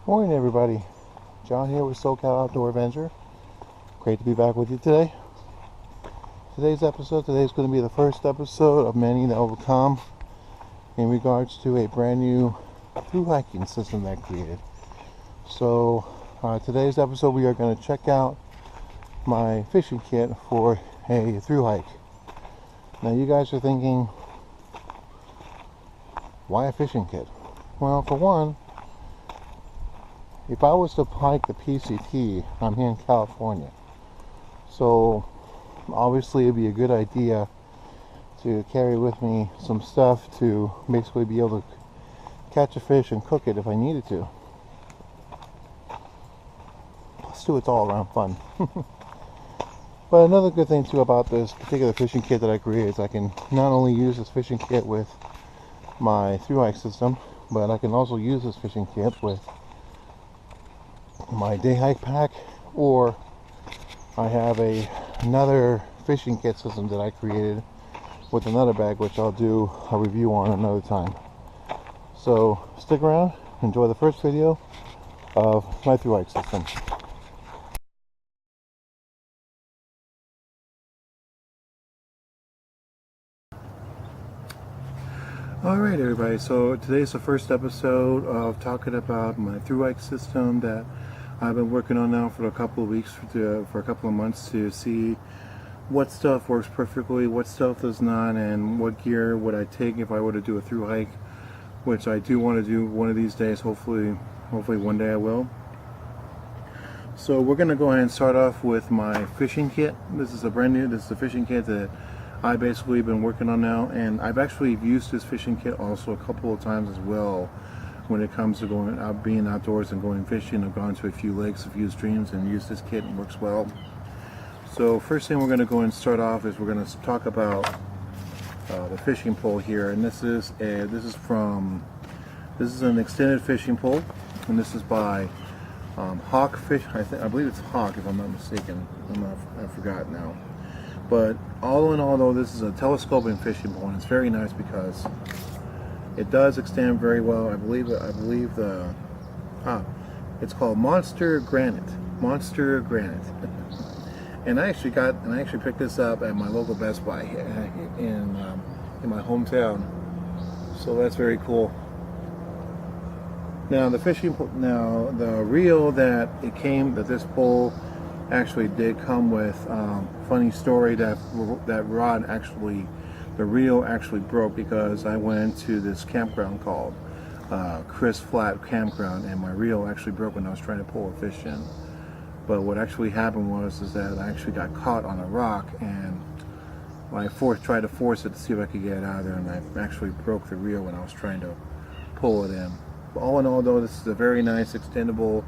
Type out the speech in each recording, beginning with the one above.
Morning everybody, John here with SoCal Outdoor Adventure. Great to be back with you today. Today's going to be the first episode of many that will come in regards to a brand new thru-hiking system that I created. So today's episode we are going to check out my fishing kit for a thru-hike. Now you guys are thinking, why a fishing kit? Well, for one, if I was to hike the PCT, I'm here in California, so obviously it'd be a good idea to carry with me some stuff to basically be able to catch a fish and cook it if I needed to. Plus too, it's all around fun. But another good thing too about this particular fishing kit that I created is I can not only use this fishing kit with my thru-hike system, but I can also use this fishing kit with my day hike pack, or I have another fishing kit system that I created with another bag, which I'll do a review on another time. So stick around, enjoy the first video of my thru-hike system. Alright everybody, so today's the first episode of talking about my thru-hike system that I've been working on now for a couple of weeks, for a couple of months, to see what stuff works perfectly, what stuff does not, and what gear would I take if I were to do a thru-hike, which I do want to do one of these days. Hopefully one day I will. So we're going to go ahead and start off with my fishing kit. This is a fishing kit that I basically been working on now, and I've actually used this fishing kit also a couple of times as well when it comes to going out, being outdoors and going fishing. I've gone to a few lakes, a few streams, and used this kit, and works well. So first thing we're going to go and start off is we're going to talk about the fishing pole here, and this is an extended fishing pole, and this is by Hawk Fish. I believe it's Hawk, if I'm not mistaken. I forgot now. But all in all, though, this is a telescoping fishing pole, and it's very nice because it does extend very well. I believe it's called Monster Granite. And I actually picked this up at my local Best Buy in my hometown. So that's very cool. Now the reel that this pole actually did come with. Funny story, that rod actually, the reel actually broke because I went to this campground called Chris Flat Campground, and my reel actually broke when I was trying to pull a fish in. But what actually happened is that I actually got caught on a rock, and I tried to force it to see if I could get it out of there, and I actually broke the reel when I was trying to pull it in. But all in all, though, this is a very nice extendable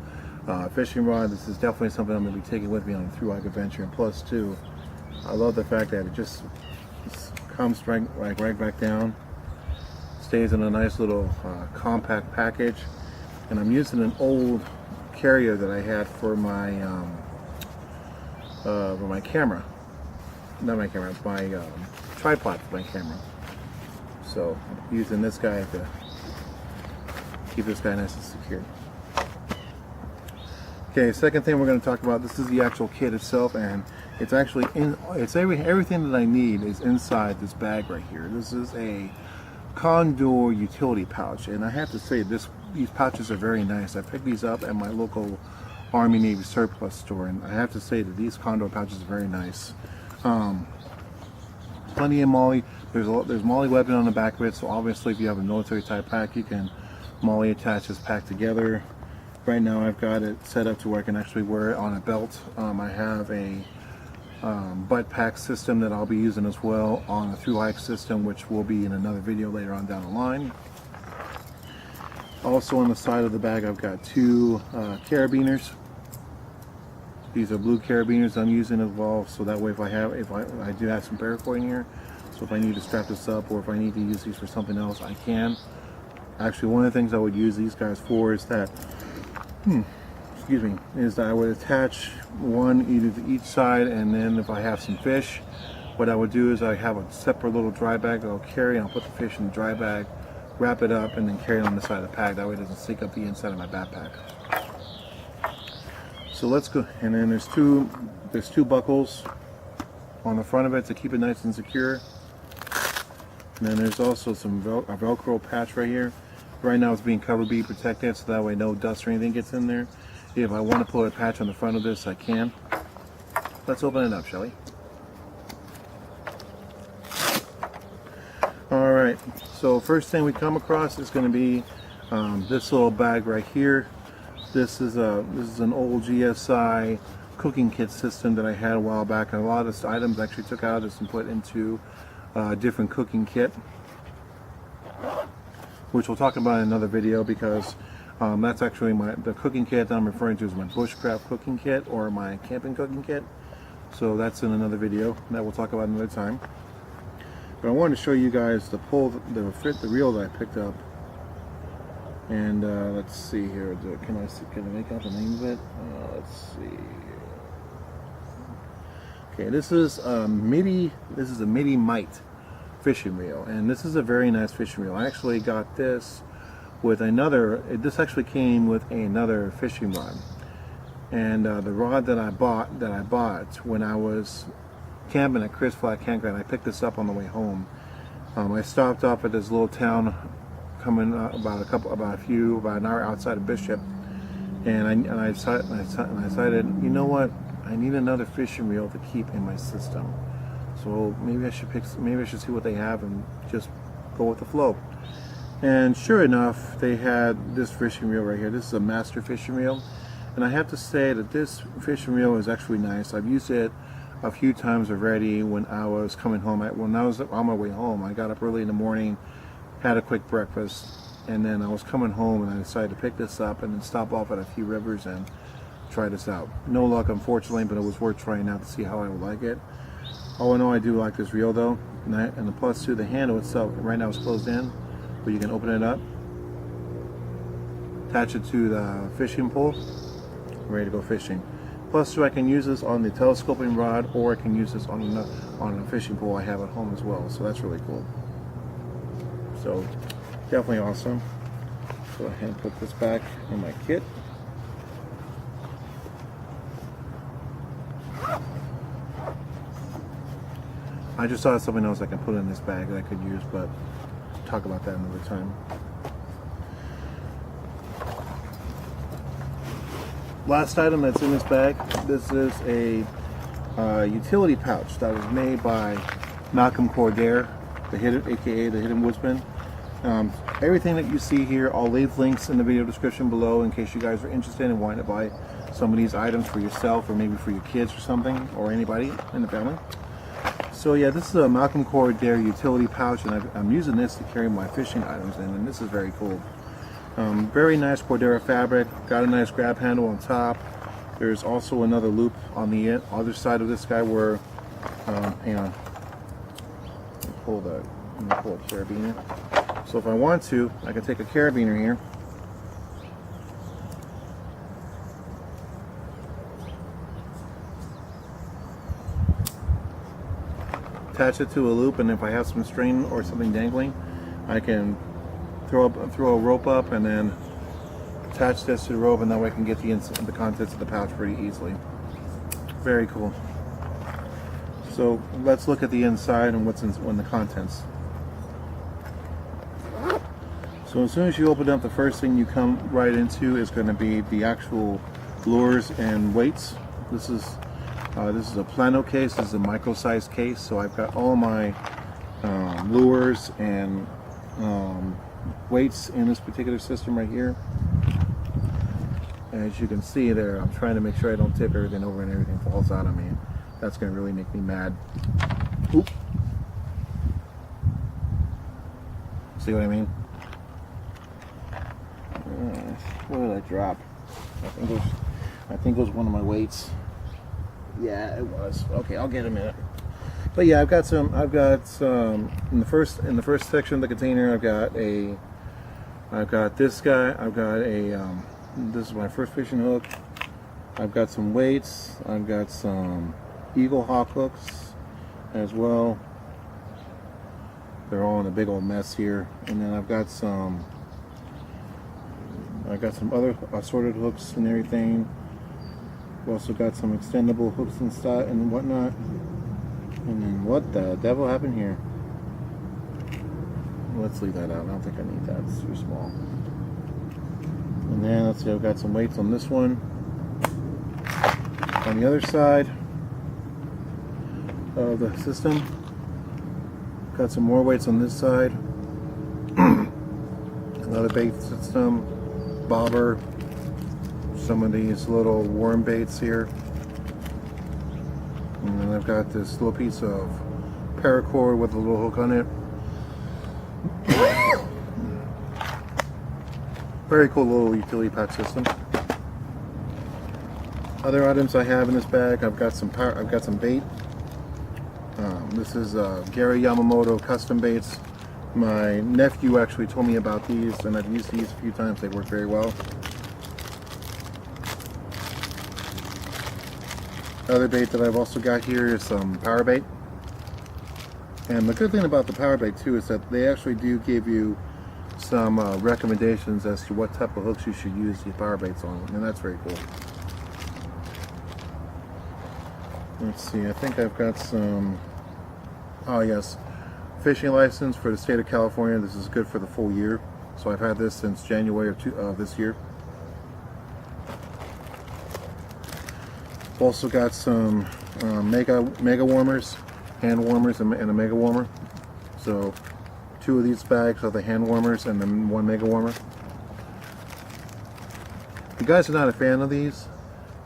fishing rod. This is definitely something I'm going to be taking with me on a thru-hike adventure. And plus, too, I love the fact that it just comes right back down, stays in a nice little compact package. And I'm using an old carrier that I had for my camera, not my camera, my tripod for my camera. So I'm using this guy to keep this guy nice and secure. Okay, second thing we're going to talk about, this is the actual kit itself, and it's actually everything that I need is inside this bag right here. This is a Condor utility pouch, and I have to say these pouches are very nice. I picked these up at my local Army Navy surplus store, and I have to say that these Condor pouches are very nice. Plenty of MOLLE. There's MOLLE webbing on the back of it, so obviously if you have a military type pack, you can MOLLE attach this pack together. Right now I've got it set up to where I can actually wear it on a belt. I have a butt pack system that I'll be using as well on a thru-hike system, which will be in another video later on down the line. Also on the side of the bag I've got two carabiners. These are blue carabiners I'm using as well, so that way if I do have some paracord in here, so if I need to strap this up or if I need to use these for something else, I can. Actually, one of the things I would use these guys for is that is that I would attach one either to each side, and then if I have some fish, what I would do is I have a separate little dry bag that I'll carry, and I'll put the fish in the dry bag, wrap it up, and then carry it on the side of the pack. That way it doesn't stick up the inside of my backpack. So let's go, and then there's two buckles on the front of it to keep it nice and secure. And then there's also some a Velcro patch right here. Right now it's being cover bead protected, so that way no dust or anything gets in there. If I want to put a patch on the front of this, I can. Let's open it up, shall we? Alright, so first thing we come across is going to be this little bag right here. This is an old GSI cooking kit system that I had a while back, and a lot of the items I actually took out of this and put into a different cooking kit, which we'll talk about in another video, because that's actually the cooking kit that I'm referring to is my bushcraft cooking kit or my camping cooking kit. So that's in another video that we'll talk about another time. But I wanted to show you guys the reel that I picked up. And let's see here. Can I make out the name of it? Let's see. Okay, this is a MIDI Mite fishing reel, and this is a very nice fishing reel. I actually got this with this actually came with another fishing rod, and the rod that I bought when I was camping at Chris Flat Campground. I picked this up on the way home. I stopped off at this little town coming about an hour outside of Bishop, and I decided, you know what, I need another fishing reel to keep in my system. So maybe I should see what they have and just go with the flow. And sure enough, they had this fishing reel right here. This is a master fishing reel, and I have to say that this fishing reel is actually nice. I've used it a few times already when I was coming home. When I was on my way home, I got up early in the morning, had a quick breakfast, and then I was coming home and I decided to pick this up and then stop off at a few rivers and try this out. No luck, unfortunately, but it was worth trying out to see how I would like it. All in all, I do like this reel though, and the plus too, the handle itself right now is closed in, but you can open it up, attach it to the fishing pole, ready to go fishing. Plus too, I can use this on the telescoping rod, or I can use this on a fishing pole I have at home as well, so that's really cool. So definitely awesome. Go ahead and put this back in my kit. I just thought of something else I can put in this bag that I could use, but talk about that another time. Last item that's in this bag, this is a utility pouch that was made by Malcolm Cordair, aka the Hidden Woodsman. Everything that you see here, I'll leave links in the video description below in case you guys are interested in wanting to buy some of these items for yourself, or maybe for your kids or something, or anybody in the family. So yeah, this is a Malcolm Cordair utility pouch, and I'm using this to carry my fishing items in, and this is very cool. Very nice Cordera fabric, got a nice grab handle on top. There's also another loop on the other side of this guy where, hang on, let me pull a carabiner. So if I want to, I can take a carabiner here, attach it to a loop, and if I have some string or something dangling, I can throw a rope up and then attach this to the rope, and that way I can get the contents of the pouch pretty easily. Very cool. So let's look at the inside and what's in the contents. So as soon as you open up, the first thing you come right into is going to be the actual lures and weights. This is a plano case. This is a micro-sized case, so I've got all my lures and weights in this particular system right here. As you can see there, I'm trying to make sure I don't tip everything over and everything falls out on me. That's going to really make me mad. Oop. See what I mean? What did I drop? I think it was one of my weights. Yeah, it was. Okay, I'll get a minute. But yeah, I've got some in the first section of the container. I've got this guy. I've got this is my first fishing hook. I've got some weights. I've got some Eagle Hawk hooks as well. They're all in a big old mess here. And then I've got some other assorted hooks and everything. We've also got some extendable hooks and stuff and whatnot. And then what the devil happened here? Let's leave that out. I don't think I need that. It's too small. And then let's see, I've got some weights on this one. On the other side of the system, got some more weights on this side. Another bait system, bobber, some of these little worm baits here. And then I've got this little piece of paracord with a little hook on it. Very cool little utility pouch system. Other items I have in this bag, I've got some bait. This is Gary Yamamoto custom baits. My nephew actually told me about these, and I've used these a few times. They work very well. Other bait that I've also got here is some power bait. And the good thing about the power bait too is that they actually do give you some recommendations as to what type of hooks you should use your power baits on, and that's very cool. Let's see, I think I've got some, oh yes, fishing license for the state of California. This is good for the full year. So I've had this since January of this year. Also got some mega warmers, hand warmers, and a mega warmer. So 2 of these bags are the hand warmers and then 1 mega warmer. If you guys are not a fan of these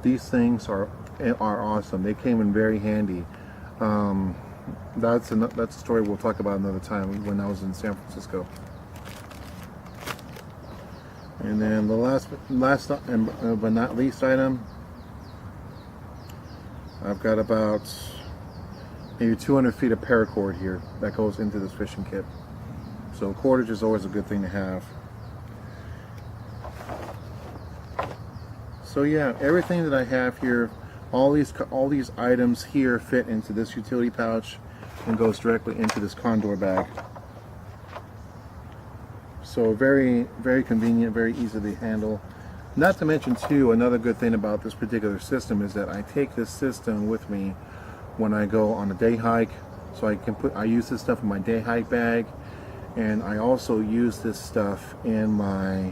things are awesome. They came in very handy. That's a story we'll talk about another time when I was in San Francisco. And then the last but not least item, I've got about maybe 200 feet of paracord here that goes into this fishing kit. So cordage is always a good thing to have. So yeah, everything that I have here, all these items here fit into this utility pouch and goes directly into this Condor bag. So very, very convenient, very easy to handle. Not to mention too, another good thing about this particular system is that I take this system with me when I go on a day hike. So I use this stuff in my day hike bag, and I also use this stuff in my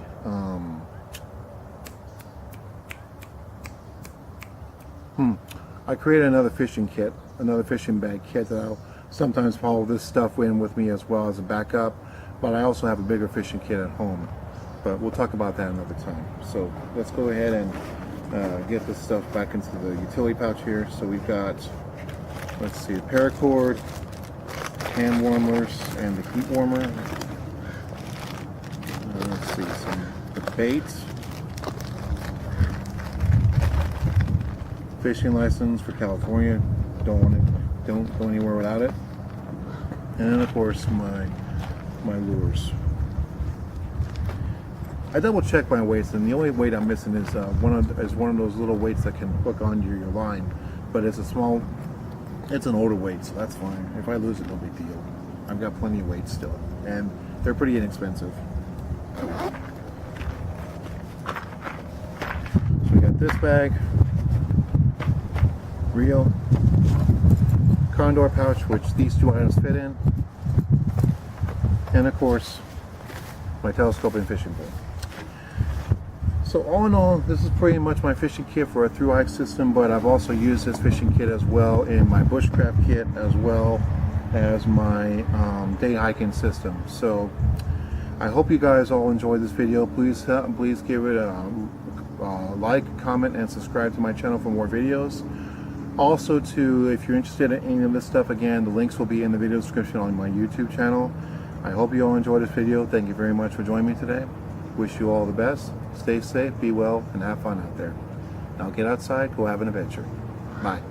I created another fishing kit, another fishing bag kit that I'll sometimes follow this stuff in with me as well as a backup, but I also have a bigger fishing kit at home. But we'll talk about that another time. So let's go ahead and get this stuff back into the utility pouch here. So we've got, let's see, paracord, hand warmers, and the heat warmer. Let's see, some bait, fishing license for California. Don't go anywhere without it. And then of course my lures. I double check my weights, and the only weight I'm missing is one of those little weights that can hook onto your line, but it's an older weight, so that's fine. If I lose it, no big deal. I've got plenty of weights still, and they're pretty inexpensive. So we got this bag, reel, Condor pouch, which these 2 items fit in, and of course my telescope and fishing pole. So all in all, this is pretty much my fishing kit for a thru-hike system, but I've also used this fishing kit as well in my bushcraft kit as well as my day hiking system. So I hope you guys all enjoyed this video. Please give it a like, comment, and subscribe to my channel for more videos. Also, if you're interested in any of this stuff, again, the links will be in the video description on my YouTube channel. I hope you all enjoyed this video. Thank you very much for joining me today. Wish you all the best. Stay safe, be well, and have fun out there. Now get outside, go have an adventure. Bye.